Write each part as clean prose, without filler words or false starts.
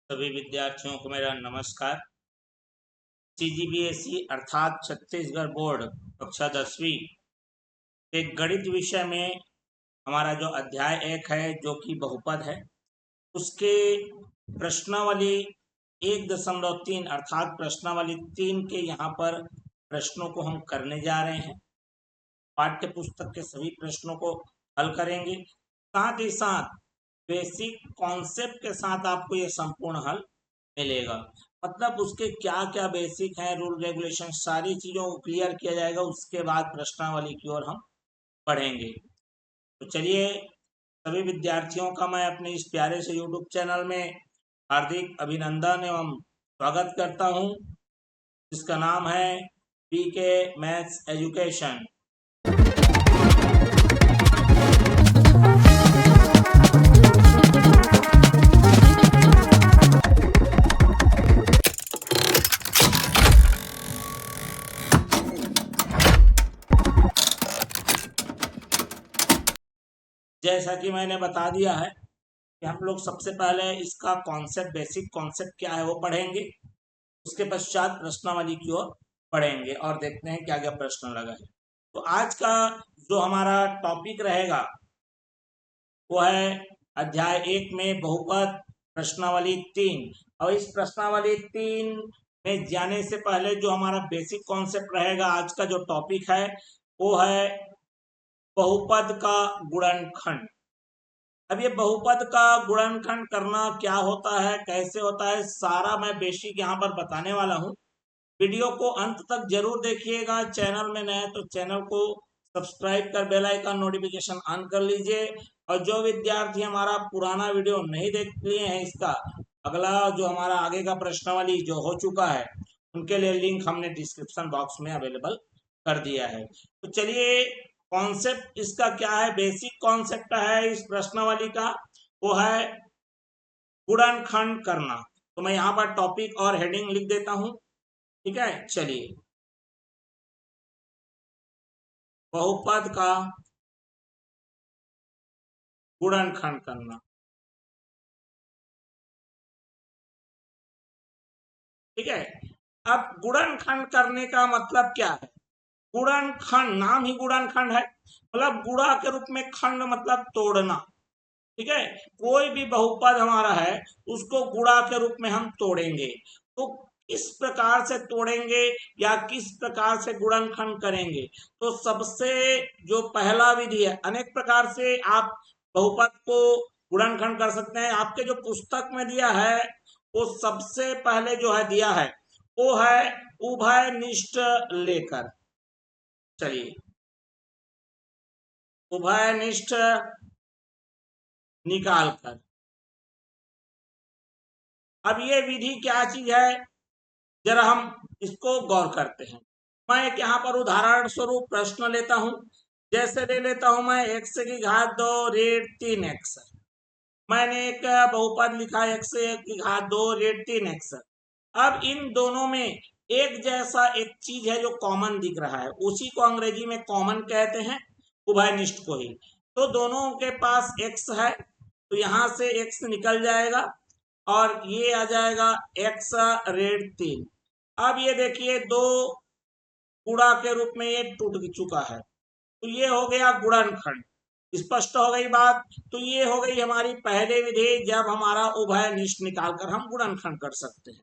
सभी विद्यार्थियों को मेरा नमस्कार। सीजीबीएसई अर्थात छत्तीसगढ़ बोर्ड कक्षा 10वीं के गणित विषय में हमारा जो अध्याय 1 है जो कि बहुपद है, उसके प्रश्नावली 1.3 अर्थात प्रश्नावली 3 के यहाँ पर प्रश्नों को हम करने जा रहे हैं। पाठ्य पुस्तक के सभी प्रश्नों को हल करेंगे, साथ ही साथ बेसिक कॉन्सेप्ट के साथ आपको ये संपूर्ण हल मिलेगा। मतलब उसके क्या क्या बेसिक है, रूल रेगुलेशन, सारी चीजों को क्लियर किया जाएगा। उसके बाद प्रश्नावली की ओर हम पढ़ेंगे। तो चलिए, सभी विद्यार्थियों का मैं अपने इस प्यारे से यूट्यूब चैनल में हार्दिक अभिनंदन एवं स्वागत करता हूं, जिसका नाम है पीके मैथ्स एजुकेशन। जैसा कि मैंने बता दिया है कि हम लोग सबसे पहले इसका कॉन्सेप्ट, बेसिक कॉन्सेप्ट क्या है वो पढ़ेंगे। उसके पश्चात प्रश्नावली की ओर पढ़ेंगे और देखते हैं क्या क्या प्रश्न लगा है। तो आज का जो हमारा टॉपिक रहेगा वो है अध्याय 1 में बहुपद प्रश्नावली 3। और इस प्रश्नावली 3 में जाने से पहले जो हमारा बेसिक कॉन्सेप्ट रहेगा, आज का जो टॉपिक है वो है बहुपद का गुणनखंड। अब ये बहुपद का गुणनखंड करना क्या होता है, कैसे होता है, सारा मैं बेसिक यहाँ पर बताने वाला हूँ। वीडियो को अंत तक जरूर देखिएगा। चैनल में नए तो चैनल को सब्सक्राइब कर बेल आइकन नोटिफिकेशन ऑन कर लीजिए। और जो विद्यार्थी हमारा पुराना वीडियो नहीं देख लिए हैं, इसका अगला जो हमारा आगे का प्रश्नावली जो हो चुका है, उनके लिए लिंक हमने डिस्क्रिप्शन बॉक्स में अवेलेबल कर दिया है। तो चलिए, कॉन्सेप्ट इसका क्या है, बेसिक कॉन्सेप्ट है इस प्रश्नावली का, वो है गुणनखंड करना। तो मैं यहाँ पर टॉपिक और हेडिंग लिख देता हूँ, ठीक है। चलिए, बहुपद का गुणनखंड करना, ठीक है। अब गुणनखंड करने का मतलब क्या है? गुणनखंड, नाम ही गुणनखंड है, मतलब गुणा के रूप में खंड मतलब तोड़ना, ठीक है। कोई भी बहुपद हमारा है उसको गुणा के रूप में हम तोड़ेंगे। तो किस प्रकार से तोड़ेंगे या किस प्रकार से गुणनखंड करेंगे? तो सबसे जो पहला विधि है, अनेक प्रकार से आप बहुपद को गुणनखंड कर सकते हैं। आपके जो पुस्तक में दिया है वो सबसे पहले जो है दिया है वो है उभयनिष्ठ लेकर। चलिए, उभयनिष्ठ निकाल कर। अब ये विधि क्या चीज है, जरा हम इसको गौर करते हैं। मैं एक यहाँ पर उदाहरण स्वरूप प्रश्न लेता हूं। जैसे ले लेता हूं मैं x की घात 2 ऋण 3x। मैंने एक बहुपद लिखा x की घात 2 ऋण 3x। अब इन दोनों में एक जैसा एक चीज है जो कॉमन दिख रहा है, उसी को अंग्रेजी में कॉमन कहते हैं, उभयनिष्ठ को ही। तो दोनों के पास x है, तो यहां से x निकल जाएगा और ये आ जाएगा x ऋण 3। अब ये देखिए, दो गुणा के रूप में ये टूट चुका है, तो ये हो गया गुणनखंड। स्पष्ट हो गई बात। तो ये हो गई हमारी पहली विधि, जब हमारा उभयनिष्ठ निकालकर हम गुणनखंड कर सकते हैं।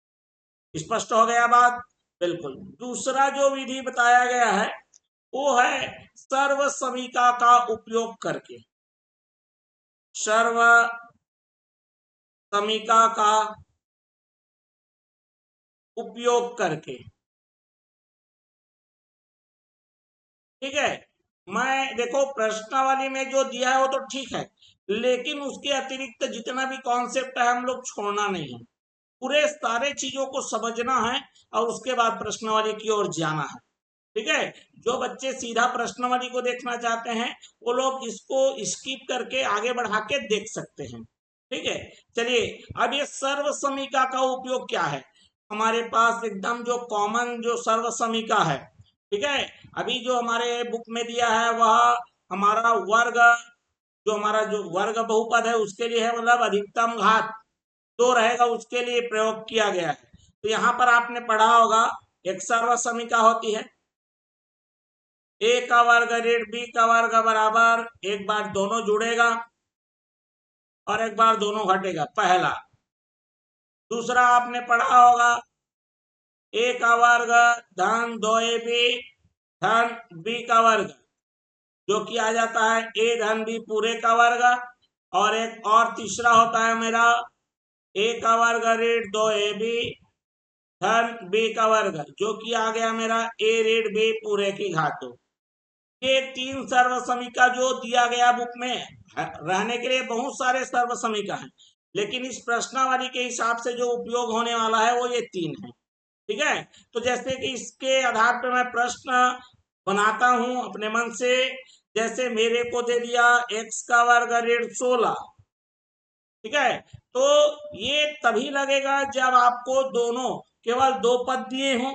स्पष्ट हो गया बात, बिल्कुल। दूसरा जो विधि बताया गया है वो है सर्व समीका का उपयोग करके। सर्व समीका का उपयोग करके, ठीक है। मैं देखो, प्रश्नावली में जो दिया है वो तो ठीक है, लेकिन उसके अतिरिक्त जितना भी कॉन्सेप्ट है हम लोग छोड़ना नहीं है। पूरे सारे चीजों को समझना है और उसके बाद प्रश्नावली की ओर जाना है, ठीक है। जो बच्चे सीधा प्रश्नावली को देखना चाहते हैं वो लोग इसको स्किप करके आगे बढ़ा के देख सकते हैं, ठीक है। चलिए, अब ये सर्व समीका का उपयोग क्या है? हमारे पास एकदम जो कॉमन जो सर्व समीका है, ठीक है। अभी जो हमारे बुक में दिया है वह हमारा वर्ग, जो हमारा जो वर्ग बहुपद है उसके लिए है, मतलब अधिकतम घात, दो रहेगा उसके लिए प्रयोग किया गया है। तो यहाँ पर आपने पढ़ा होगा एक सर्व समीका होती है, ए का वर्ग ऋण बी का वर्ग बराबर, एक बार दोनों जुड़ेगा और एक बार दोनों घटेगा, पहला। दूसरा आपने पढ़ा होगा ए का वर्ग धन 2ab धन बी का वर्ग, जो कि आ जाता है ए धन बी पूरे का वर्ग। और एक और तीसरा होता है मेरा ए का वर्ग ऋण 2ab धन बी का वर्ग, जो कि आ गया मेरा ए ऋण बी पूरे की घात। ये तीन सर्व समीका जो दिया गया बुक में रहने के लिए बहुत सारे सर्व समीका हैं, लेकिन इस प्रश्नावली के हिसाब से जो उपयोग होने वाला है वो ये तीन है। ठीक है, तो जैसे कि इसके आधार पर मैं प्रश्न बनाता हूं अपने मन से। जैसे मेरे को दे दिया x का वर्ग ऋण 16, ठीक है, तो ये तभी लगेगा जब आपको दोनों केवल दो पद दिए हों।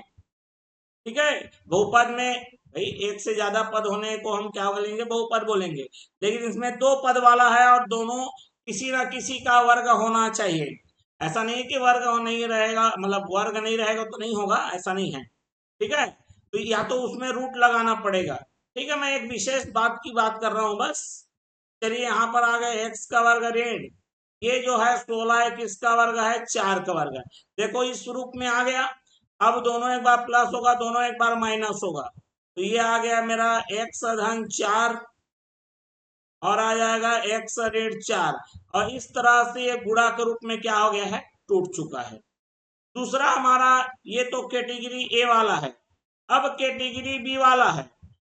ठीक है, बहुपद में भाई एक से ज्यादा पद होने को हम क्या बोलेंगे, बहुपद बोलेंगे, लेकिन इसमें दो पद वाला है और दोनों किसी ना किसी का वर्ग होना चाहिए। ऐसा नहीं कि वर्ग नहीं रहेगा, मतलब वर्ग नहीं रहेगा तो नहीं होगा, ऐसा नहीं है। ठीक है, तो या तो उसमें रूट लगाना पड़ेगा। ठीक है, मैं एक विशेष बात की बात कर रहा हूं बस। चलिए यहाँ पर आ गए एक्स का वर्ग ऋण, ये जो है 16 है, किसका वर्ग है, 4 का वर्ग है। देखो इस रूप में आ गया। अब दोनों एक बार प्लस होगा, दोनों एक बार माइनस होगा, तो ये आ गया मेरा एक्स धन 4 और आ जाएगा एक्स ऋण 4, और इस तरह से ये गुणा के रूप में क्या हो गया है, टूट चुका है। दूसरा हमारा ये तो कैटेगरी ए वाला है। अब कैटेगरी बी वाला है।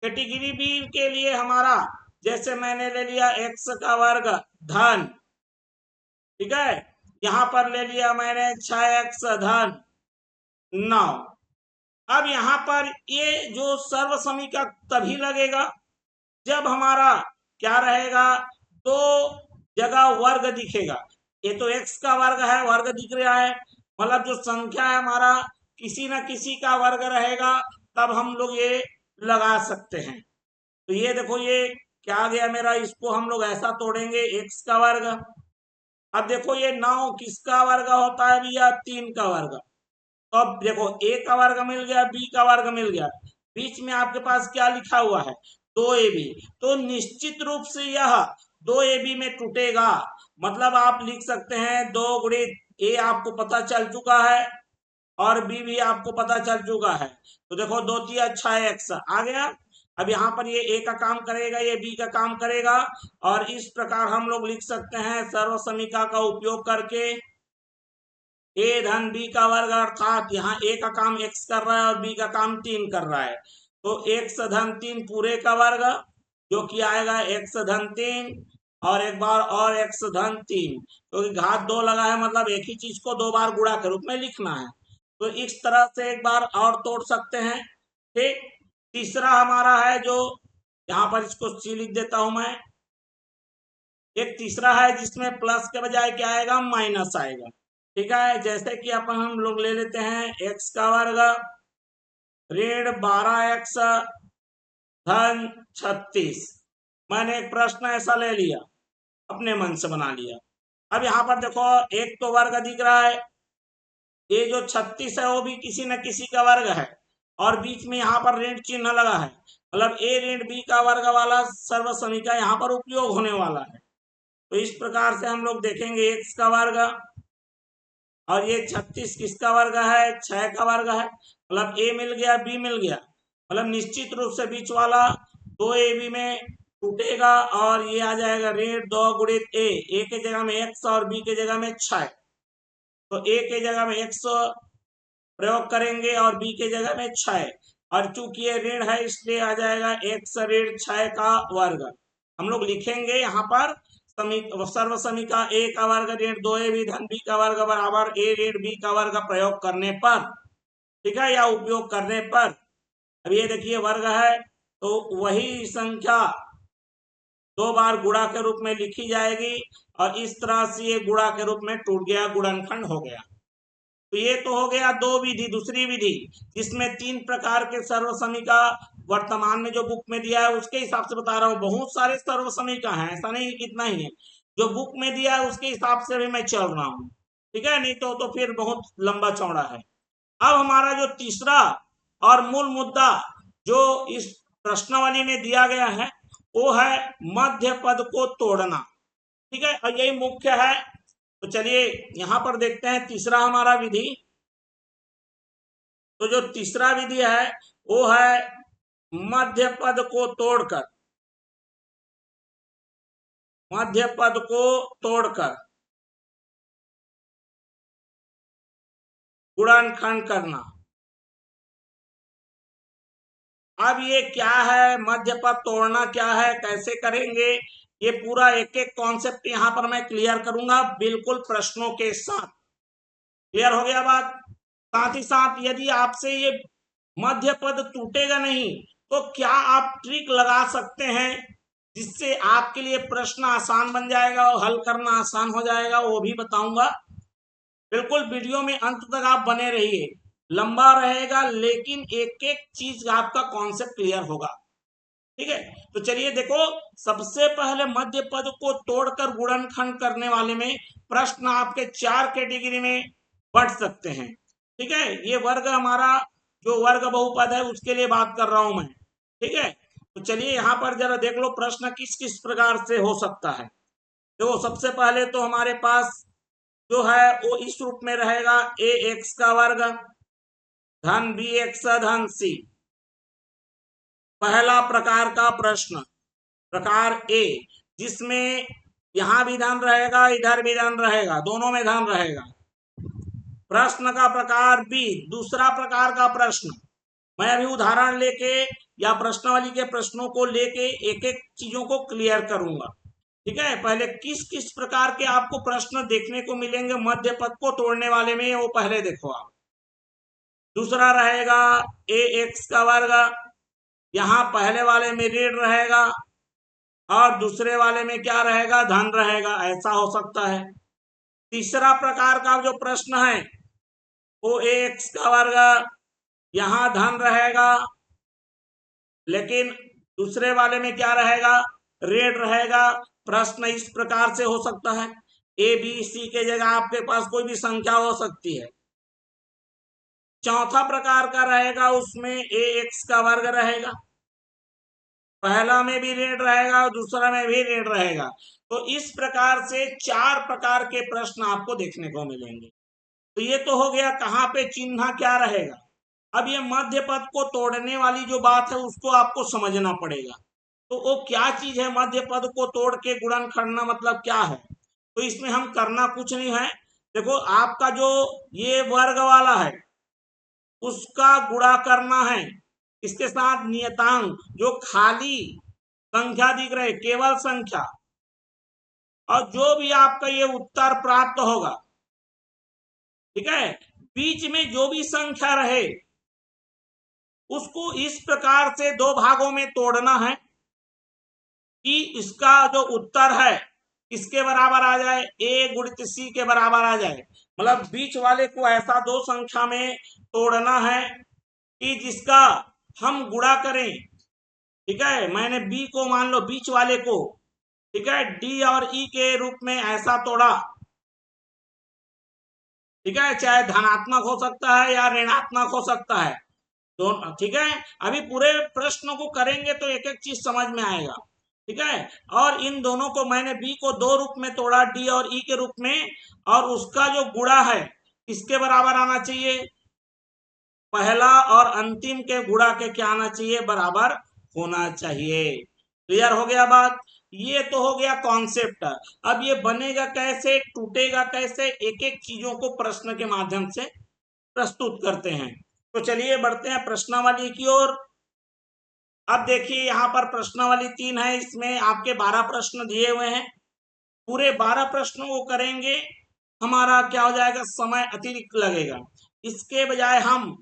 कैटेगरी बी के लिए हमारा, जैसे मैंने ले लिया एक्स का वर्ग धन, ठीक है, यहां पर ले लिया मैंने 6x धन 9। अब यहाँ पर ये जो सर्व समीका तभी लगेगा जब हमारा क्या रहेगा, दो जगह वर्ग दिखेगा। ये तो x का वर्ग है, वर्ग दिख रहा है, मतलब जो संख्या है हमारा किसी न किसी का वर्ग रहेगा, तब हम लोग ये लगा सकते हैं। तो ये देखो ये क्या आ गया मेरा, इसको हम लोग ऐसा तोड़ेंगे x का वर्ग। अब देखो ये 9 किसका वर्ग होता है भैया, 3 का वर्ग। तो अब देखो ए का वर्ग मिल गया, बी का वर्ग मिल गया, बीच में आपके पास क्या लिखा हुआ है, 2ab। तो निश्चित रूप से यह 2ab में टूटेगा। मतलब आप लिख सकते हैं 2 गुणित ए आपको पता चल चुका है और बी भी आपको पता चल चुका है। तो देखो 2 तिया 6x आ गया। अब यहाँ पर ये ए का काम करेगा, ये बी का काम करेगा, और इस प्रकार हम लोग लिख सकते हैं सर्व समीका का उपयोग करके ए धन बी का वर्ग, अर्थात यहाँ ए का काम x कर रहा है और बी का काम 3 कर रहा है, तो x धन 3 पूरे का वर्ग, जो कि आएगा x धन 3 और एक बार और x धन 3, क्योंकि घात 2 लगा है, मतलब एक ही चीज को दो बार गुणा के रूप में लिखना है। तो इस तरह से एक बार और तोड़ सकते हैं। ठीक, तीसरा हमारा है जो, यहाँ पर इसको सी लिख देता हूं मैं। एक तीसरा है जिसमें प्लस के बजाय क्या आएगा, माइनस आएगा। ठीक है, जैसे कि अपन हम लोग ले लेते हैं x का वर्ग ऋण 12x धन 36। मैंने एक प्रश्न ऐसा ले लिया, अपने मन से बना लिया। अब यहाँ पर देखो एक तो वर्ग दिख रहा है, ये जो 36 है वो भी किसी न किसी का वर्ग है, और बीच में यहाँ पर ऋण चिन्ह लगा है, मतलब ए ऋण बी का वर्ग वाला सर्व समीका यहाँ पर उपयोग होने वाला है। तो इस प्रकार से हम लोग देखेंगे x का वर्ग, और ये 36 किसका वर्ग है, 6 का वर्ग है, मतलब ए मिल गया, बी मिल गया, मतलब निश्चित रूप से बीच वाला 2ab में टूटेगा, और ये आ जाएगा ऋण 2 गुणित ए के जगह में x और बी के जगह में 6, तो ए के जगह में x प्रयोग करेंगे और बी के जगह में 6, और चूंकि ये ऋण है इसलिए आ जाएगा x ऋण 6 का वर्ग। हम लोग लिखेंगे यहाँ पर सर्व समीका ए का वर्ग ऋण 2ab धन बी का वर्ग बराबर ए ऋण बी का वर्ग प्रयोग करने पर, ठीक है, या उपयोग करने पर। अब ये देखिए वर्ग है, तो वही संख्या दो बार गुणा के रूप में लिखी जाएगी, और इस तरह से ये गुणा के रूप में टूट गया, गुणनखंड हो गया। तो ये तो हो गया दो विधि। दूसरी विधि जिसमें 3 प्रकार के सर्व समीका वर्तमान में जो बुक में दिया है उसके हिसाब से बता रहा हूँ, बहुत सारे सर्व समीका हैं, ऐसा नहीं कितना ही है, जो बुक में दिया है उसके हिसाब से भी मैं चल रहा हूँ। ठीक है, नहीं तो फिर बहुत लंबा चौड़ा है। अब हमारा जो तीसरा और मूल मुद्दा जो इस प्रश्नावली में दिया गया है वो है मध्य पद को तोड़ना। ठीक है, और यही मुख्य है। तो चलिए यहां पर देखते हैं तीसरा हमारा विधि। तो जो तीसरा विधि है वो है मध्य पद को तोड़कर, मध्य पद को तोड़कर गुणनखंड करना। अब ये क्या है, मध्य पद तोड़ना क्या है, कैसे करेंगे, ये पूरा एक एक कॉन्सेप्ट यहाँ पर मैं क्लियर करूंगा बिल्कुल प्रश्नों के साथ। क्लियर हो गया बात। साथ ही साथ यदि आपसे ये मध्य पद टूटेगा नहीं तो क्या आप ट्रिक लगा सकते हैं जिससे आपके लिए प्रश्न आसान बन जाएगा और हल करना आसान हो जाएगा, वो भी बताऊंगा। बिल्कुल वीडियो में अंत तक आप बने रहिए, लंबा रहेगा लेकिन एक एक चीज आपका कॉन्सेप्ट क्लियर होगा। ठीक है, तो चलिए देखो, सबसे पहले मध्य पद को तोड़कर गुणनखंड करने वाले में प्रश्न आपके 4 कैटेगरी में बढ़ सकते हैं। ठीक है, ये वर्ग हमारा जो वर्ग बहुपद है उसके लिए बात कर रहा हूं मैं। ठीक है, तो चलिए यहां पर जरा देख लो प्रश्न किस किस प्रकार से हो सकता है। देखो सबसे पहले तो हमारे पास जो है वो इस रूप में रहेगा, ए एक्स का वर्ग धन बी एक्स धन सी। पहला प्रकार का प्रश्न प्रकार ए, जिसमें यहां भी धन रहेगा इधर भी धन रहेगा, दोनों में धन रहेगा। प्रश्न का प्रकार बी, दूसरा प्रकार का प्रश्न। मैं अभी उदाहरण लेके या प्रश्नावली के प्रश्नों को लेके एक एक चीजों को क्लियर करूंगा। ठीक है, पहले किस किस प्रकार के आपको प्रश्न देखने को मिलेंगे मध्य पद को तोड़ने वाले में, वो पहले देखो आप। दूसरा रहेगा ए एक्स का वर्ग, यहां पहले वाले में ऋण रहेगा और दूसरे वाले में क्या रहेगा, धन रहेगा, ऐसा हो सकता है। तीसरा प्रकार का जो प्रश्न है वो ए एक्स का वर्ग, यहां धन रहेगा लेकिन दूसरे वाले में क्या रहेगा, ऋण रहेगा। प्रश्न इस प्रकार से हो सकता है, ए बी सी के जगह आपके पास कोई भी संख्या हो सकती है। चौथा प्रकार का रहेगा, उसमें ए एक्स का वर्ग रहेगा, पहला में भी ऋण रहेगा और दूसरा में भी ऋण रहेगा। तो इस प्रकार से 4 प्रकार के प्रश्न आपको देखने को मिलेंगे। तो ये तो हो गया कहाँ पे चिन्ह क्या रहेगा। अब ये मध्य पद को तोड़ने वाली जो बात है उसको आपको समझना पड़ेगा। तो वो क्या चीज है, मध्य पद को तोड़ के गुणन करना मतलब क्या है। तो इसमें हम करना कुछ नहीं है। देखो आपका जो ये वर्ग वाला है उसका गुणा करना है इसके साथ नियतांक, जो खाली संख्या दिख रहे केवल संख्या, और जो भी आपका ये उत्तर प्राप्त होगा, ठीक है, बीच में जो भी संख्या रहे उसको इस प्रकार से 2 भागों में तोड़ना है कि इसका जो उत्तर है किसके बराबर आ जाए, ए गुणित सी के बराबर आ जाए। मतलब बीच वाले को ऐसा 2 संख्या में तोड़ना है कि जिसका हम गुणा करें। ठीक है, मैंने बी को मान लो बीच वाले को, ठीक है, डी और ई के रूप में ऐसा तोड़ा। ठीक है, चाहे धनात्मक हो सकता है या ऋणात्मक हो सकता है, तो ठीक है, अभी पूरे प्रश्न को करेंगे तो एक एक चीज समझ में आएगा। ठीक है, और इन दोनों को मैंने बी को 2 रूप में तोड़ा, डी और ई के रूप में, और उसका जो गुणा है इसके बराबर आना चाहिए, पहला और अंतिम के गुणा के क्या आना चाहिए, बराबर होना चाहिए। क्लियर हो गया बात। ये तो हो गया कॉन्सेप्ट। अब ये बनेगा कैसे, टूटेगा कैसे, एक एक चीजों को प्रश्न के माध्यम से प्रस्तुत करते हैं। तो चलिए बढ़ते हैं प्रश्नावली की ओर। अब देखिए यहाँ पर प्रश्नावली 3 है, इसमें आपके 12 प्रश्न दिए हुए हैं। पूरे 12 प्रश्नों को करेंगे, हमारा क्या हो जाएगा, समय अतिरिक्त लगेगा। इसके बजाय हम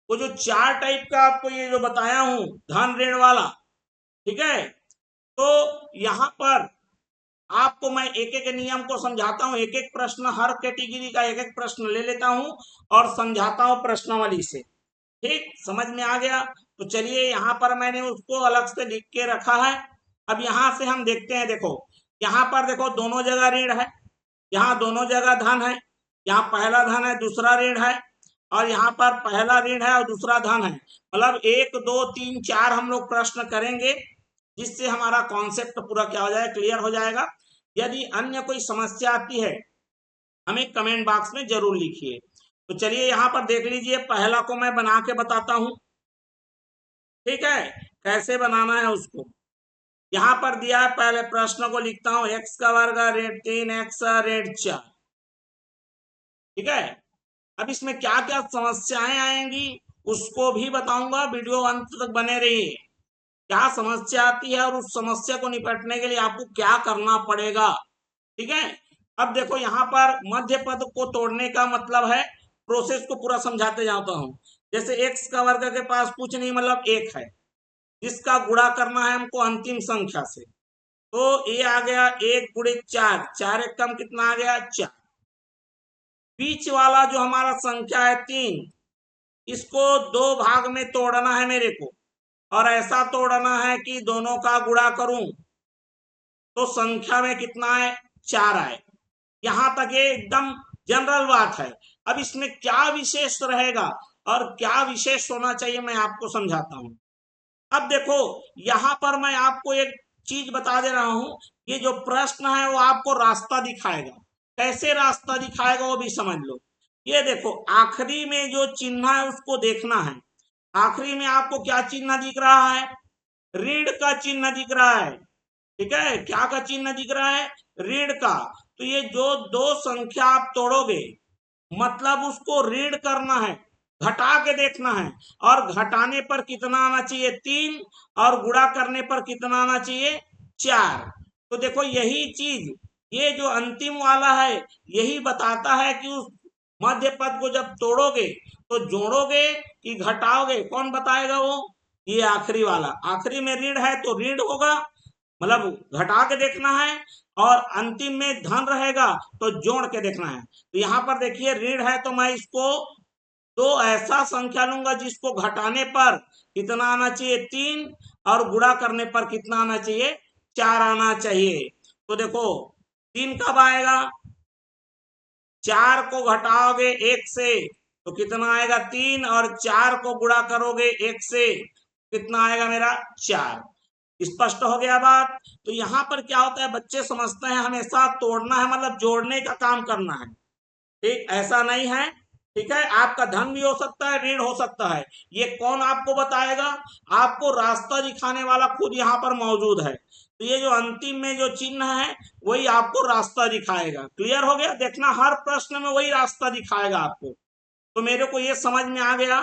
वो जो 4 टाइप का आपको ये जो बताया हूं धन ऋण वाला, ठीक है, तो यहाँ पर आपको मैं एक एक नियम को समझाता हूं, एक एक प्रश्न हर कैटेगरी का एक एक प्रश्न ले लेता हूं और समझाता हूं प्रश्नावली से। ठीक, समझ में आ गया। तो चलिए यहाँ पर मैंने उसको अलग से लिख के रखा है। अब यहाँ से हम देखते हैं, देखो यहाँ पर देखो दोनों जगह ऋण है, यहाँ दोनों जगह धन है। यहाँ पहला धन है, दूसरा ऋण है, और यहाँ पर पहला ऋण है और दूसरा धन है। मतलब 1 2 3 4 हम लोग प्रश्न करेंगे, जिससे हमारा कॉन्सेप्ट पूरा क्या हो जाएगा, क्लियर हो जाएगा। यदि अन्य कोई समस्या आती है हमें कमेंट बॉक्स में जरूर लिखिए। तो चलिए यहाँ पर देख लीजिए, पहला को मैं बना के बताता हूँ, ठीक है, कैसे बनाना है उसको। यहाँ पर दिया है, पहले प्रश्न को लिखता हूँ, x का वर्ग ऋण 3x ऋण 4, ठीक है। अब इसमें क्या क्या समस्याएं आएंगी उसको भी बताऊंगा, वीडियो अंत तक बने रहिए। क्या समस्या आती है और उस समस्या को निपटने के लिए आपको क्या करना पड़ेगा, ठीक है। अब देखो यहाँ पर मध्य पद को तोड़ने का मतलब है, प्रोसेस को पूरा समझाते जाता हूँ। जैसे x का वर्ग के पास कुछ नहीं, मतलब 1 है, जिसका गुणा करना है हमको अंतिम संख्या से। तो ये आ गया 1 गुणे 4, 4 एक कम कितना आ गया, 4। बीच वाला जो हमारा संख्या है 3, इसको 2 भाग में तोड़ना है मेरे को, और ऐसा तोड़ना है कि दोनों का गुणा करूं तो संख्या में कितना है, 4 आए। यहां तक ये एकदम जनरल बात है। अब इसमें क्या विशेष रहेगा और क्या विशेष होना चाहिए मैं आपको समझाता हूं। अब देखो यहां पर मैं आपको एक चीज बता दे रहा हूं, ये जो प्रश्न है वो आपको रास्ता दिखाएगा। कैसे रास्ता दिखाएगा वो भी समझ लो। ये देखो आखिरी में जो चिन्ह है उसको देखना है। आखिरी में आपको क्या चिन्ह दिख रहा है, ऋण का चिन्ह दिख रहा है, ठीक है। क्या का चिन्ह दिख रहा है, ऋण का। तो ये जो दो संख्या आप तोड़ोगे मतलब उसको ऋण करना है, घटा के देखना है, और घटाने पर कितना आना चाहिए, 3, और गुणा करने पर कितना आना चाहिए, 4। तो देखो यही चीज, ये जो अंतिम वाला है यही बताता है कि उस मध्य पद को जब तोड़ोगे तो जोड़ोगे कि घटाओगे, कौन बताएगा वो, ये आखिरी वाला। आखिरी में ऋण है तो ऋण होगा, मतलब घटा के देखना है, और अंतिम में धन रहेगा तो जोड़ के देखना है। तो यहाँ पर देखिए ऋण है तो मैं इसको दो ऐसा संख्या लूंगा जिसको घटाने पर कितना आना चाहिए, 3, और गुणा करने पर कितना आना चाहिए, 4 आना चाहिए। तो देखो 3 कब आएगा, 4 को घटाओगे 1 से तो कितना आएगा, 3, और 4 को गुणा करोगे 1 से कितना आएगा मेरा, 4। स्पष्ट हो गया बात। तो यहाँ पर क्या होता है, बच्चे समझते हैं हमेशा तोड़ना है मतलब जोड़ने का काम करना है, ठीक, ऐसा नहीं है, ठीक है। आपका धन भी हो सकता है, ऋण हो सकता है, ये कौन आपको बताएगा, आपको रास्ता दिखाने वाला खुद यहाँ पर मौजूद है। तो ये जो अंतिम में जो चिन्ह है वही आपको रास्ता दिखाएगा। क्लियर हो गया, देखना हर प्रश्न में वही रास्ता दिखाएगा आपको। तो मेरे को ये समझ में आ गया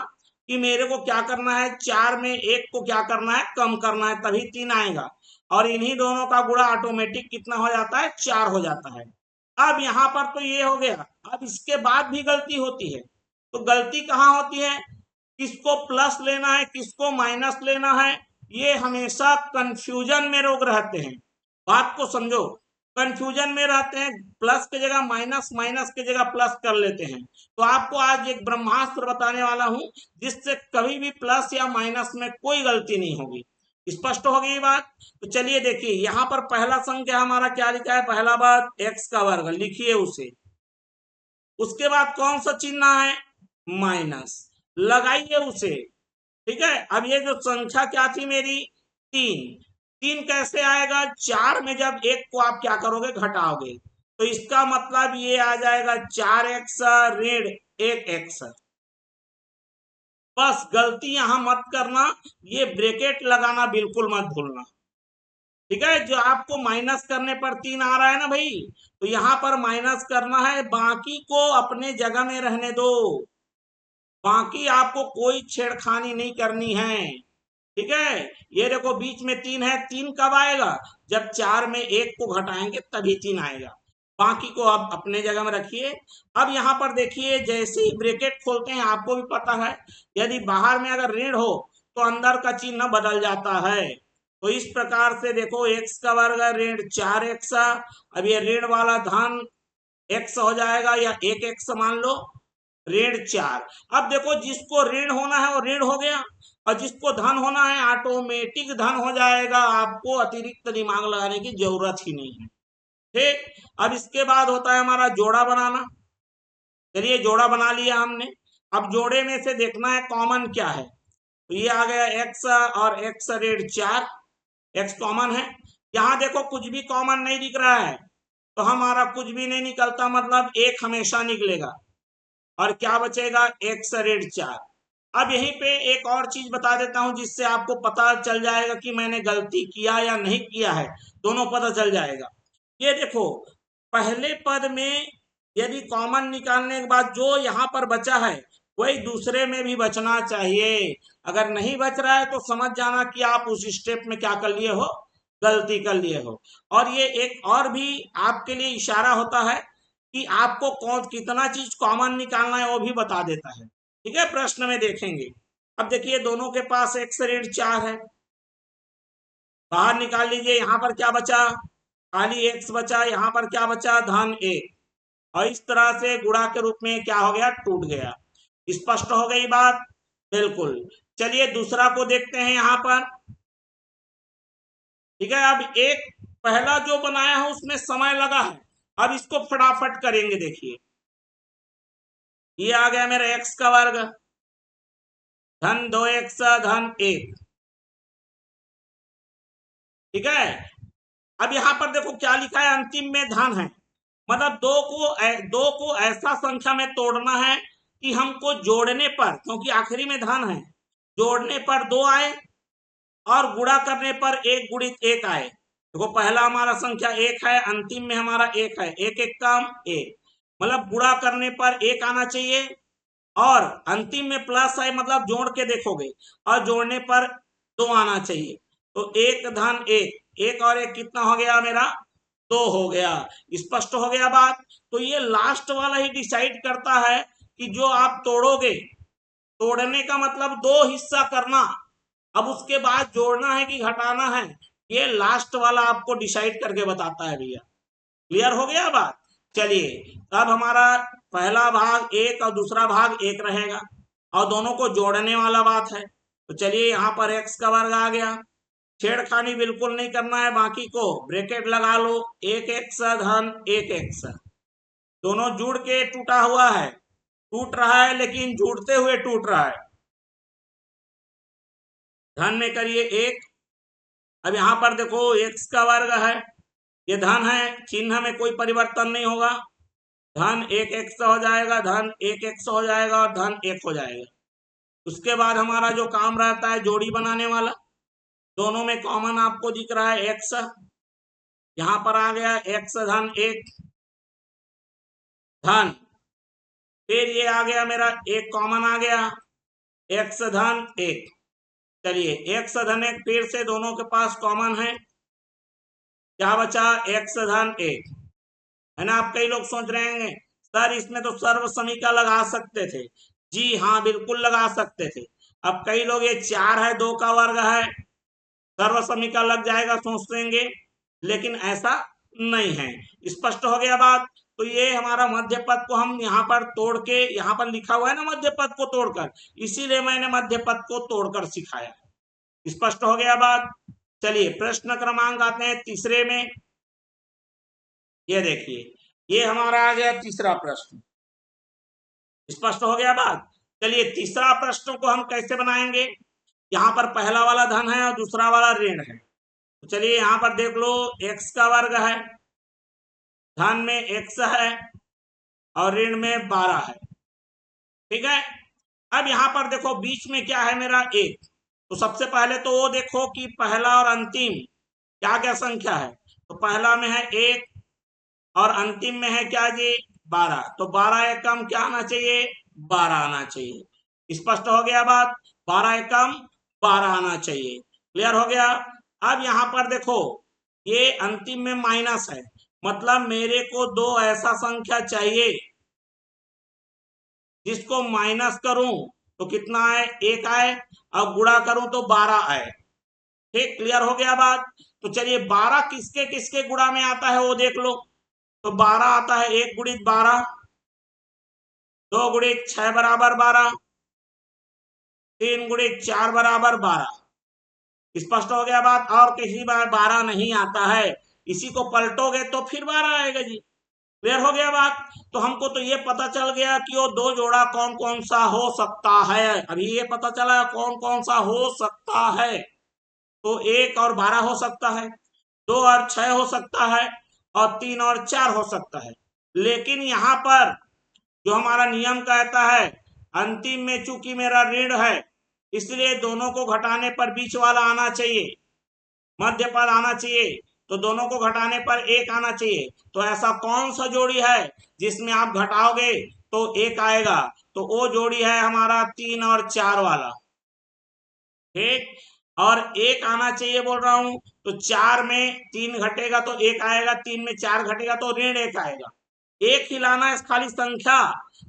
कि मेरे को क्या करना है, 4 में 1 को क्या करना है, कम करना है, तभी 3 आएगा, और इन्हीं दोनों का गुणा ऑटोमेटिक कितना हो जाता है, 4 हो जाता है। अब यहाँ पर तो ये हो गया। अब इसके बाद भी गलती होती है, तो गलती कहाँ होती है, किसको प्लस लेना है किसको माइनस लेना है, ये हमेशा कंफ्यूजन में लोग रहते हैं। बात को समझो, कंफ्यूजन में रहते हैं, प्लस की जगह माइनस, माइनस की जगह प्लस कर लेते हैं। तो आपको आज एक ब्रह्मास्त्र बताने वाला हूं जिससे कभी भी प्लस या माइनस में कोई गलती नहीं होगी। स्पष्ट हो गई बात। तो चलिए देखिए यहाँ पर पहला संख्या हमारा क्या लिखा है, पहला बात x का वर्ग, लिखिए उसे। उसके बाद कौन सा चिन्ह है, माइनस, लगाइए उसे, ठीक है। अब ये जो संख्या क्या थी मेरी, 3, 3 कैसे आएगा, 4 में जब 1 को आप क्या करोगे, घटाओगे, तो इसका मतलब ये आ जाएगा 4x ऋण 1x। बस गलती यहां मत करना, ये ब्रैकेट लगाना बिल्कुल मत भूलना, ठीक है। जो आपको माइनस करने पर 3 आ रहा है ना भाई, तो यहां पर माइनस करना है, बाकी को अपने जगह में रहने दो, बाकी आपको कोई छेड़खानी नहीं करनी है, ठीक है। ये देखो बीच में 3 है, 3 कब आएगा, जब 4 में 1 को घटाएंगे तभी 3 आएगा, बाकी को आप अपने जगह में रखिए। अब यहाँ पर देखिए जैसे ही ब्रैकेट खोलते हैं आपको भी पता है, यदि बाहर में अगर ऋण हो तो अंदर का चिन्ह बदल जाता है। तो इस प्रकार से देखो x का वर्ग ऋण 4x, अब ये ऋण वाला धन x हो जाएगा, या 1x मान लो, ऋण 4। अब देखो जिसको ऋण होना है वो ऋण हो गया, और जिसको धन होना है ऑटोमेटिक धन हो जाएगा, आपको अतिरिक्त दिमाग लगाने की जरूरत ही नहीं है, ठीक। अब इसके बाद होता है हमारा जोड़ा बनाना। चलिए जोड़ा बना लिया हमने। अब जोड़े में से देखना है कॉमन क्या है। तो ये आ गया x और x रेड 4, x कॉमन है। यहाँ देखो कुछ भी कॉमन नहीं दिख रहा है, तो हमारा कुछ भी नहीं निकलता, मतलब एक हमेशा निकलेगा। और क्या बचेगा, x रेड 4। अब यहीं पे एक और चीज बता देता हूं जिससे आपको पता चल जाएगा कि मैंने गलती किया या नहीं किया है, दोनों पता चल जाएगा। ये देखो, पहले पद में यदि कॉमन निकालने के बाद जो यहाँ पर बचा है वही दूसरे में भी बचना चाहिए। अगर नहीं बच रहा है तो समझ जाना कि आप उस स्टेप में क्या कर लिए हो, गलती कर लिए हो। और ये एक और भी आपके लिए इशारा होता है कि आपको कौन कितना चीज कॉमन निकालना है वो भी बता देता है। ठीक है, प्रश्न में देखेंगे। अब देखिए दोनों के पास x रेड 4 है, बाहर निकाल लीजिए। यहाँ पर क्या बचा, खाली x बचा। यहाँ पर क्या बचा, धन 1। और इस तरह से गुणा के रूप में क्या हो गया, टूट गया। स्पष्ट हो गई बात, बिल्कुल। चलिए दूसरा को देखते हैं यहाँ पर। ठीक है, अब एक पहला जो बनाया है उसमें समय लगा है, अब इसको फटाफट करेंगे। देखिए ये आ गया मेरा x का वर्ग धन 2x धन 1। ठीक है, अब यहां पर देखो क्या लिखा है, अंतिम में धन है, मतलब दो को ऐसा संख्या में तोड़ना है कि हमको जोड़ने पर, क्योंकि आखिरी में धन है, जोड़ने पर 2 आए और गुणा करने पर 1 गुणित 1 आए। देखो पहला हमारा संख्या 1 है, अंतिम में हमारा 1 है, 1 1 कम 1, मतलब गुणा करने पर 1 आना चाहिए और अंतिम में प्लस है, मतलब जोड़ के देखोगे और जोड़ने पर 2 आना चाहिए। तो 1 धन 1, 1 और 1 कितना हो गया मेरा, 2 हो गया। स्पष्ट हो गया बात। तो ये लास्ट वाला ही डिसाइड करता है कि जो आप तोड़ोगे, तोड़ने का मतलब 2 हिस्सा करना, अब उसके बाद जोड़ना है कि घटाना है, ये लास्ट वाला आपको डिसाइड करके बताता है भैया। क्लियर हो गया बात। चलिए अब हमारा पहला भाग 1 और दूसरा भाग 1 रहेगा और दोनों को जोड़ने वाला बात है। तो चलिए यहाँ पर x का वर्ग आ गया। छेड़खानी बिल्कुल नहीं करना है, बाकी को ब्रैकेट लगा लो, 1x धन 1x, दोनों जुड़ के टूटा हुआ है, टूट रहा है लेकिन जुड़ते हुए टूट रहा है। धन में करिए 1। अब यहाँ पर देखो x का वर्ग है, ये धन है, चिन्ह में कोई परिवर्तन नहीं होगा, धन 1x हो जाएगा, धन 1x हो जाएगा और धन 1 हो जाएगा। उसके बाद हमारा जो काम रहता है जोड़ी बनाने वाला, दोनों में कॉमन आपको दिख रहा है x, यहाँ पर आ गया x धन 1 धन, फिर ये आ गया मेरा 1 कॉमन आ गया, x धन 1। चलिए x धन 1 फिर से दोनों के पास कॉमन है, क्या बचा, x धन 1 है ना। आप कई लोग सोच रहे होंगे सर इसमें तो सर्व समीका लगा सकते थे। जी हाँ, बिल्कुल लगा सकते थे। अब कई लोग ये 4 है, 2 का वर्ग है, सर्व समीका लग जाएगा सोचेंगे, लेकिन ऐसा नहीं है। स्पष्ट हो गया बात। तो ये हमारा मध्य पद को हम यहाँ पर तोड़ के, यहाँ पर लिखा हुआ है ना मध्य पद को तोड़कर, इसीलिए मैंने मध्य पद को तोड़कर सिखाया। स्पष्ट हो गया बात। चलिए प्रश्न क्रमांक आते हैं तीसरे में। ये देखिए ये हमारा आ गया तीसरा प्रश्न। स्पष्ट हो गया बात। चलिए तीसरा प्रश्न को हम कैसे बनाएंगे, यहाँ पर पहला वाला धन है और दूसरा वाला ऋण है। तो चलिए यहाँ पर देख लो, x का वर्ग है, धन में x है और ऋण में 12 है। ठीक है, अब यहाँ पर देखो बीच में क्या है मेरा 1। तो सबसे पहले तो वो देखो कि पहला और अंतिम क्या क्या संख्या है। तो पहला में है 1 और अंतिम में है क्या जी, 12। तो 12 एकम क्या आना चाहिए, 12 आना चाहिए। स्पष्ट हो गया बात, 12 एकम 12 आना चाहिए। क्लियर हो गया। अब यहाँ पर देखो ये अंतिम में माइनस है, मतलब मेरे को 2 ऐसा संख्या चाहिए जिसको माइनस करूं तो कितना आए, 1 आए, और गुणा करूं तो 12 आए। ठीक, क्लियर हो गया बात। तो चलिए 12 किसके किसके गुणा में आता है वो देख लो। तो 12 आता है 1 गुणित 12, 2 गुणित 6 बराबर 12, 3 गुणित 4 बराबर 12। स्पष्ट हो गया बात। और किसी बार 12 नहीं आता है, इसी को पलटोगे तो फिर 12 आएगा जी। क्लियर हो गया बात। तो हमको तो ये पता चल गया कि वो दो जोड़ा कौन कौन सा हो सकता है। अभी ये पता चला कौन कौन सा हो सकता है। तो 1 और 12 हो सकता है, 2 और 6 हो सकता है, और 3 और 4 हो सकता है। लेकिन यहाँ पर जो हमारा नियम कहता है, अंतिम में चूंकि मेरा ऋण है, इसलिए दोनों को घटाने पर बीच वाला आना चाहिए, मध्य पद आना चाहिए। तो दोनों को घटाने पर 1 आना चाहिए। तो ऐसा कौन सा जोड़ी है जिसमें आप घटाओगे तो 1 आएगा? तो वो जोड़ी है हमारा 3 और 4 वाला। ठीक, और 1 आना चाहिए बोल रहा हूं। तो 4 में 3 घटेगा तो 1 आएगा, 3 में 4 घटेगा तो ऋण 1 आएगा। एक ही लाना है खाली संख्या।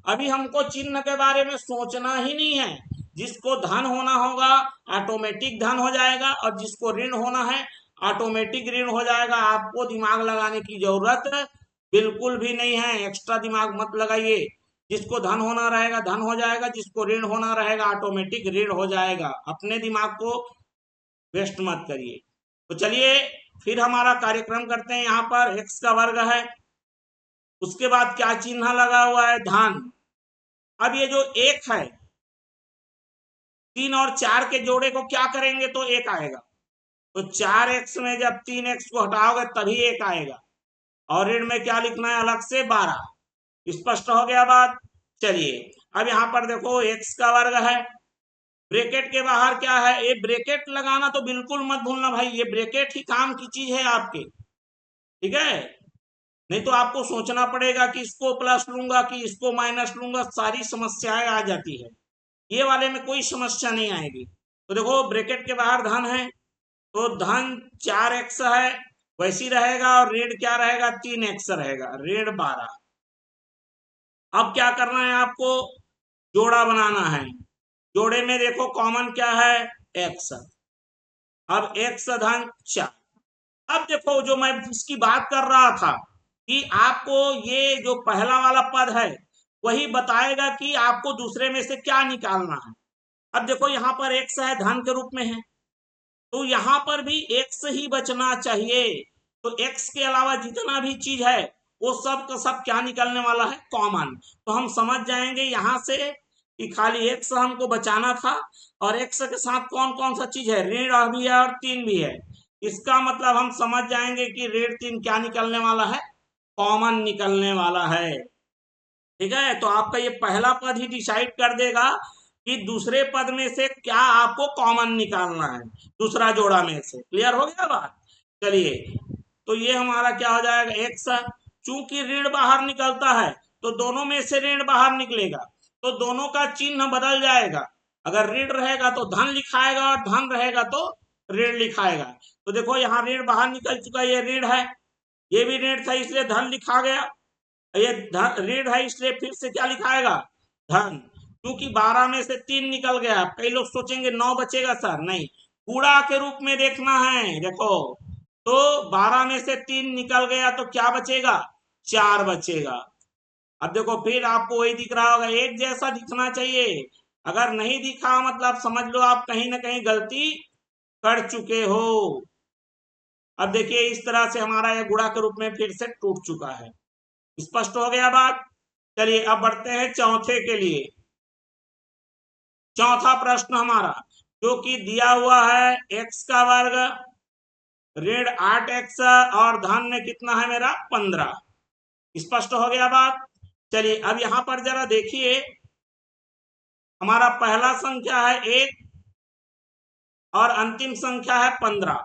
अभी हमको चिन्ह के बारे में सोचना ही नहीं है। जिसको धन होना होगा ऑटोमेटिक धन हो जाएगा, और जिसको ऋण होना है ऑटोमेटिक ऋण हो जाएगा। आपको दिमाग लगाने की जरूरत बिल्कुल भी नहीं है, एक्स्ट्रा दिमाग मत लगाइए। जिसको धन होना रहेगा धन हो जाएगा, जिसको ऋण होना रहेगा ऑटोमेटिक ऋण हो जाएगा। अपने दिमाग को वेस्ट मत करिए। तो चलिए फिर हमारा कार्यक्रम करते हैं। यहाँ पर x का वर्ग है, उसके बाद क्या चिन्ह लगा हुआ है? धन। अब ये जो 1 है, 3 और 4 के जोड़े को क्या करेंगे तो 1 आएगा। तो 4x में जब 3x को हटाओगे तभी 1 आएगा। और ऋण में क्या लिखना है अलग से? 12। स्पष्ट हो गया बात। चलिए अब यहाँ पर देखो x का वर्ग है, ब्रैकेट के बाहर क्या है? ये ब्रैकेट लगाना तो बिल्कुल मत भूलना भाई, ये ब्रैकेट ही काम की चीज है आपके। ठीक है, नहीं तो आपको सोचना पड़ेगा कि इसको प्लस लूंगा कि इसको माइनस लूंगा, सारी समस्याएं आ जाती है। ये वाले में कोई समस्या नहीं आएगी। तो देखो ब्रैकेट के बाहर धन है, तो धन 4x है वैसी रहेगा, और ऋण क्या रहेगा? 3x रहेगा, ऋण 12। अब क्या करना है आपको? जोड़ा बनाना है। जोड़े में देखो कॉमन क्या है? x। अब x धन 4। अब देखो जो मैं इसकी बात कर रहा था कि आपको ये जो पहला वाला पद है वही बताएगा कि आपको दूसरे में से क्या निकालना है। अब देखो यहाँ पर x है, धन के रूप में है, तो यहाँ पर भी x ही बचना चाहिए। तो x के अलावा जितना भी चीज है वो सब का सब क्या निकलने वाला है? कॉमन। तो हम समझ जाएंगे यहाँ से कि खाली x हमको बचाना था, और x के साथ कौन कौन सा चीज है? ऋण भी है और 3 भी है। इसका मतलब हम समझ जाएंगे कि ऋण 3 क्या निकलने वाला है? कॉमन निकलने वाला है। ठीक है, तो आपका ये पहला पद ही डिसाइड कर देगा कि दूसरे पद में से क्या आपको कॉमन निकालना है, दूसरा जोड़ा में से। क्लियर हो गया बात। चलिए तो ये हमारा क्या हो जाएगा? x। चूंकि ऋण बाहर निकलता है तो दोनों में से ऋण बाहर निकलेगा, तो दोनों का चिन्ह बदल जाएगा। अगर ऋण रहेगा तो धन लिखाएगा, और धन रहेगा तो ऋण लिखाएगा। तो देखो यहाँ ऋण बाहर निकल चुका, ये ऋण है, ये भी ऋण था इसलिए धन लिखा गया। ये ऋण है इसलिए फिर से क्या लिखाएगा? धन। क्योंकि 12 में से 3 निकल गया। कई लोग सोचेंगे 9 बचेगा सर, नहीं, कूड़ा के रूप में देखना है। देखो तो 12 में से 3 निकल गया तो क्या बचेगा? 4 बचेगा। अब देखो फिर आपको वही दिख रहा होगा, एक जैसा दिखना चाहिए। अगर नहीं दिखा मतलब समझ लो आप कहीं ना कहीं गलती कर चुके हो। अब देखिए इस तरह से हमारा यह गुणा के रूप में फिर से टूट चुका है। स्पष्ट हो गया बात। चलिए अब बढ़ते हैं चौथे के लिए। चौथा प्रश्न हमारा जो कि दिया हुआ है x का वर्ग ऋण 8x और धन में कितना है मेरा? 15। स्पष्ट हो गया बात। चलिए अब यहां पर जरा देखिए, हमारा पहला संख्या है 1 और अंतिम संख्या है 15।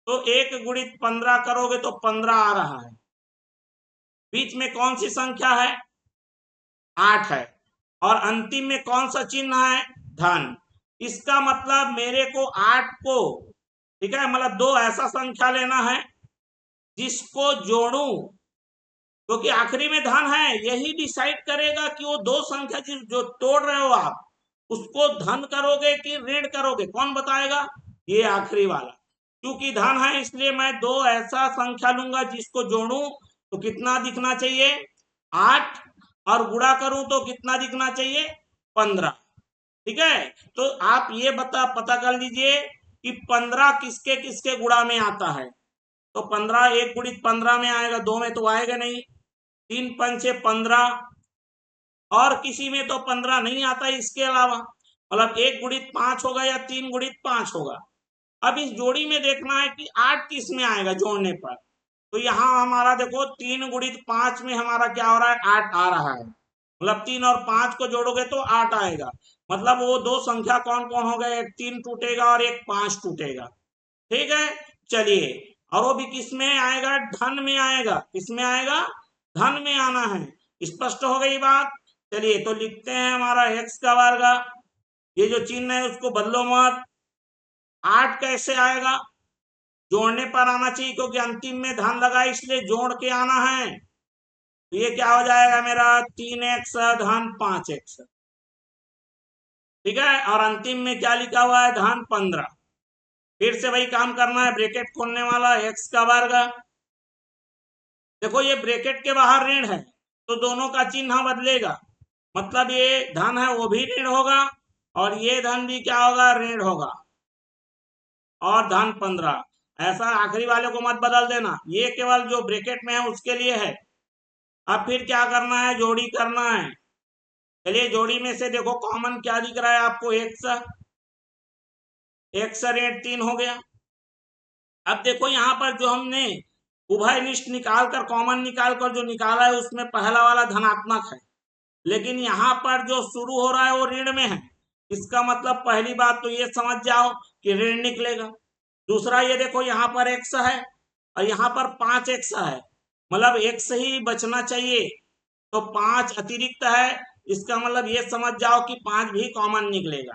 तो 1 गुणित 15 करोगे तो 15 आ रहा है। बीच में कौन सी संख्या है? 8 है, और अंतिम में कौन सा चिन्ह है? धन। इसका मतलब मेरे को 8 को, ठीक है, मतलब 2 ऐसा संख्या लेना है जिसको जोड़ू, क्योंकि आखिरी में धन है, यही डिसाइड करेगा कि वो 2 संख्या जो तोड़ रहे हो आप उसको धन करोगे कि ऋण करोगे, कौन बताएगा? ये आखिरी वाला। क्योंकि धन है इसलिए मैं 2 ऐसा संख्या लूंगा जिसको जोड़ू तो कितना दिखना चाहिए? 8, और गुणा करूं तो कितना दिखना चाहिए? 15। ठीक है, तो आप ये पता कर लीजिए कि 15 किसके किसके गुणा में आता है। तो 15 1 गुणित 15 में आएगा, 2 में तो आएगा नहीं। 3 पंचे 15, और किसी में तो 15 नहीं आता इसके अलावा, मतलब 1 गुणित 5 होगा या 3 गुणित 5 होगा। अब इस जोड़ी में देखना है कि 8 किस में आएगा जोड़ने पर। तो यहाँ हमारा देखो 3 गुणित 5 में हमारा क्या हो रहा है, 8 आ रहा है, मतलब 3 और 5 को जोड़ोगे तो 8 आएगा। मतलब वो दो संख्या कौन कौन हो गए, एक 3 टूटेगा और एक 5 टूटेगा। ठीक है, चलिए, और वो भी किस में आएगा, धन में आएगा। किस में आएगा, धन में आना है। स्पष्ट हो गई बात। चलिए तो लिखते हैं हमारा x का वर्ग, ये जो चिन्ह है उसको बदलो मत। 8 कैसे आएगा, जोड़ने पर आना चाहिए, क्योंकि अंतिम में धन लगा इसलिए जोड़ के आना है। तो ये क्या हो जाएगा मेरा, 3x धन 5x। ठीक है, और अंतिम में क्या लिखा हुआ है, धन 15। फिर से वही काम करना है, ब्रैकेट खोलने वाला, x का वर्ग। देखो ये ब्रैकेट के बाहर ऋण है तो दोनों का चिन्ह बदलेगा, मतलब ये धन है वो भी ऋण होगा और ये धन भी क्या होगा, ऋण होगा। और धन 15, ऐसा आखिरी वाले को मत बदल देना, ये केवल जो ब्रैकेट में है उसके लिए है। अब फिर क्या करना है, जोड़ी करना है। चलिए जोड़ी में से देखो कॉमन क्या दिख रहा है आपको, x ऋण 3 हो गया। अब देखो यहाँ पर जो हमने उभयनिष्ठ निकाल कर, कॉमन निकाल कर जो निकाला है उसमें पहला वाला धनात्मक है, लेकिन यहाँ पर जो शुरू हो रहा है वो ऋण में है। इसका मतलब पहली बात तो ये समझ जाओ कि ऋण निकलेगा। दूसरा ये देखो यहाँ पर x है और यहाँ पर 5x है, मतलब x ही बचना चाहिए, तो 5 अतिरिक्त है, इसका मतलब ये समझ जाओ कि 5 भी कॉमन निकलेगा।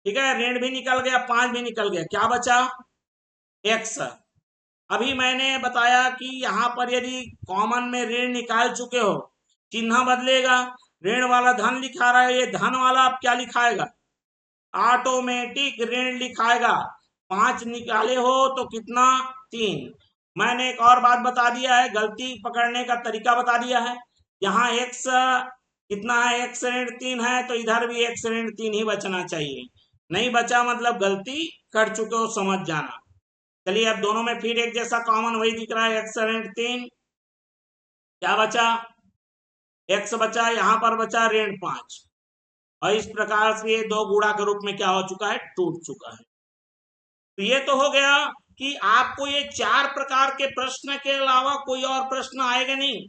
ठीक है, ऋण भी निकल गया, 5 भी निकल गया, क्या बचा, x। अभी मैंने बताया कि यहाँ पर यदि कॉमन में ऋण निकाल चुके हो, चिन्ह बदलेगा, ऋण वाला धन लिखा रहा है, ये धन वाला अब क्या लिखाएगा, ऑटोमेटिक ऋण लिखाएगा। 5 निकाले हो तो कितना, 3। मैंने एक और बात बता दिया है, गलती पकड़ने का तरीका बता दिया है। यहाँ x कितना है, x ऋण 3 है, तो इधर भी x ऋण 3 ही बचना चाहिए। नहीं बचा मतलब गलती कर चुके हो, समझ जाना। चलिए अब दोनों में फिर एक जैसा कॉमन वही दिख रहा है, x ऋण 3, क्या बचा, x बचा, यहाँ पर बचा ऋण 5, और इस प्रकार से ये दो गुणा के रूप में क्या हो चुका है, टूट चुका है। तो ये तो हो गया कि आपको ये 4 प्रकार के प्रश्न के अलावा कोई और प्रश्न आएगा नहीं।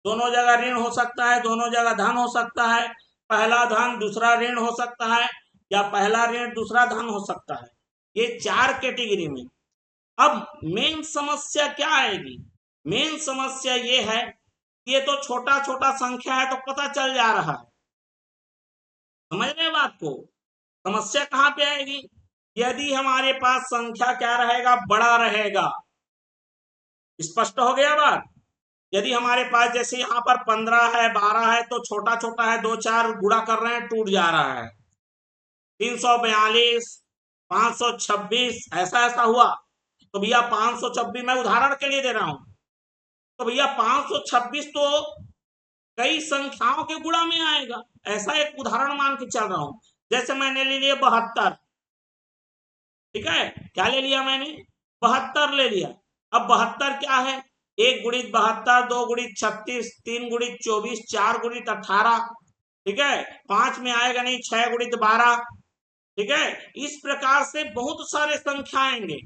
दोनों जगह ऋण हो सकता है, दोनों जगह धन हो सकता है, पहला धन दूसरा ऋण हो सकता है, या पहला ऋण दूसरा धन हो सकता है, ये 4 कैटेगरी में। अब मेन समस्या क्या आएगी, मेन समस्या ये है, ये तो छोटा छोटा संख्या है तो पता चल जा रहा है, समझ रहे बात को। समस्या कहाँ पे आएगी, यदि हमारे पास संख्या क्या रहेगा, बड़ा रहेगा। स्पष्ट हो गया बात। यदि हमारे पास जैसे यहाँ पर 15 है, 12 है, तो छोटा छोटा है, 2-4 गुणा कर रहे हैं, टूट जा रहा है। 342, 526, ऐसा ऐसा हुआ, तो भैया 526 मैं उदाहरण के लिए दे रहा हूं, तो भैया 526 तो कई संख्याओं के गुणा में आएगा, ऐसा एक उदाहरण मान के चल रहा हूं। जैसे मैंने ले लिया 72, ठीक है, क्या ले लिया मैंने, 72 ले लिया। अब 72 क्या है, 1 गुणित 72, 2 गुणित 36, 3 गुणित 24, 4 गुणित 18, ठीक है, 5 में आएगा नहीं, 6 गुणित 12, ठीक है। इस प्रकार से बहुत सारे संख्या आएंगे।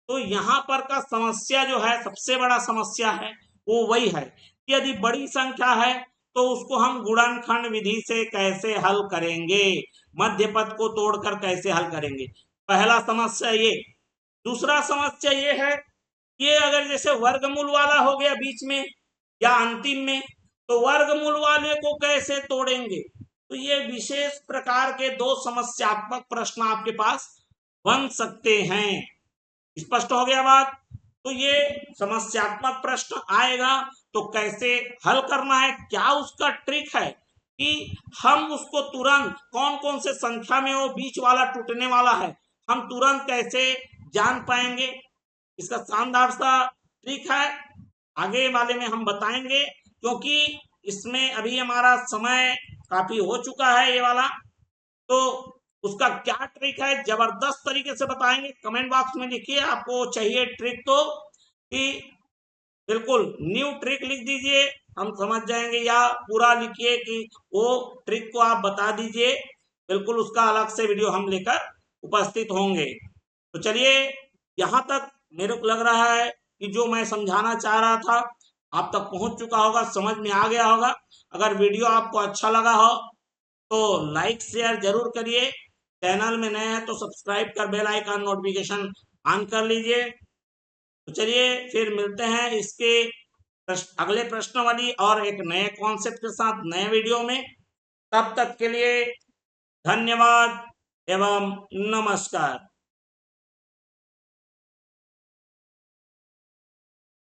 तो यहाँ पर का समस्या जो है, सबसे बड़ा समस्या है वो वही है कि यदि बड़ी संख्या है तो उसको हम गुणनखंड विधि से कैसे हल करेंगे, मध्य पद को तोड़कर कैसे हल करेंगे, पहला समस्या ये। दूसरा समस्या ये है, ये अगर जैसे वर्गमूल वाला हो गया बीच में या अंतिम में, तो वर्गमूल वाले को कैसे तोड़ेंगे। तो ये विशेष प्रकार के दो समस्यात्मक प्रश्न आपके पास बन सकते हैं। स्पष्ट हो गया बात। तो ये समस्यात्मक प्रश्न आएगा तो कैसे हल करना है, क्या उसका ट्रिक है कि हम उसको तुरंत कौन कौन से संख्या में वो बीच वाला टूटने वाला है, हम तुरंत कैसे जान पाएंगे, इसका शानदार सा ट्रिक है, आगे वाले में हम बताएंगे। क्योंकि इसमें अभी हमारा समय काफी हो चुका है ये वाला, तो उसका क्या ट्रिक है जबरदस्त तरीके से बताएंगे। कमेंट बॉक्स में लिखिए आपको चाहिए ट्रिक, तो कि बिल्कुल न्यू ट्रिक लिख दीजिए, हम समझ जाएंगे, या पूरा लिखिए कि वो ट्रिक को आप बता दीजिए, बिल्कुल उसका अलग से वीडियो हम लेकर उपस्थित होंगे। तो चलिए, यहाँ तक मेरे को लग रहा है कि जो मैं समझाना चाह रहा था आप तक पहुंच चुका होगा, समझ में आ गया होगा। अगर वीडियो आपको अच्छा लगा हो तो लाइक शेयर जरूर करिए। चैनल में नए हैं तो सब्सक्राइब कर बेल आइकन नोटिफिकेशन ऑन कर लीजिए। तो चलिए फिर मिलते हैं इसके अगले प्रश्नावली और एक नए कॉन्सेप्ट के साथ नए वीडियो में। तब तक के लिए धन्यवाद एवं नमस्कार।